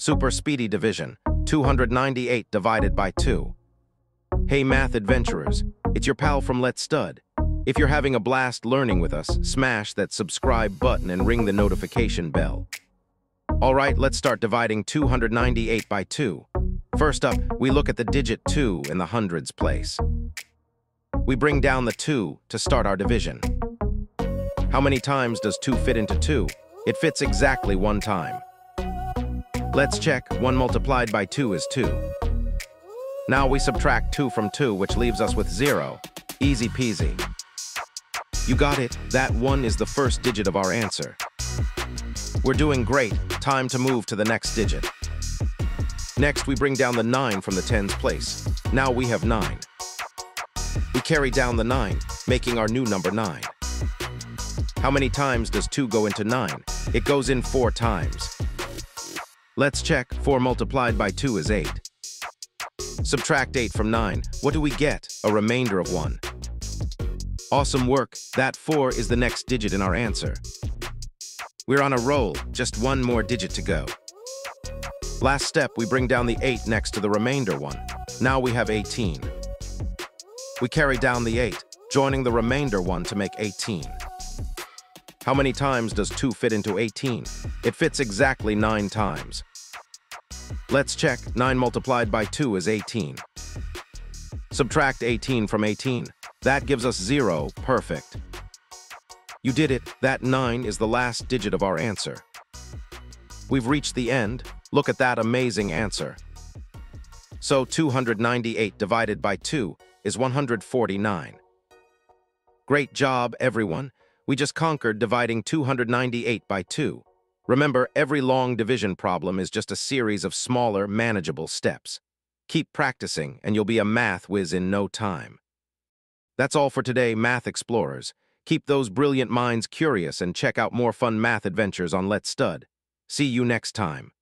Super speedy division, 298 divided by 2. Hey math adventurers, it's your pal from Let's Stud. If you're having a blast learning with us, smash that subscribe button and ring the notification bell. Alright, let's start dividing 298 by 2. First up, we look at the digit 2 in the hundreds place. We bring down the 2 to start our division. How many times does 2 fit into 2? It fits exactly 1 time. Let's check. 1 multiplied by 2 is 2. Now we subtract 2 from 2, which leaves us with 0. Easy peasy. You got it. That 1 is the first digit of our answer. We're doing great. Time to move to the next digit. Next, we bring down the 9 from the tens place. Now we have 9. We carry down the 9, making our new number 9. How many times does 2 go into 9? It goes in 4 times. Let's check. 4 multiplied by 2 is 8. Subtract 8 from 9. What do we get? A remainder of 1. Awesome work. That 4 is the next digit in our answer. We're on a roll. Just 1 more digit to go. Last step, we bring down the 8 next to the remainder 1. Now we have 18. We carry down the 8, joining the remainder 1 to make 18. How many times does 2 fit into 18? It fits exactly 9 times. Let's check. 9 multiplied by 2 is 18. Subtract 18 from 18. That gives us 0. Perfect. You did it. That 9 is the last digit of our answer. We've reached the end. Look at that amazing answer. So 298 divided by 2 is 149. Great job, everyone. We just conquered dividing 298 by 2. Remember, every long division problem is just a series of smaller, manageable steps. Keep practicing, and you'll be a math whiz in no time. That's all for today, Math Explorers. Keep those brilliant minds curious and check out more fun math adventures on Let's Stud. See you next time.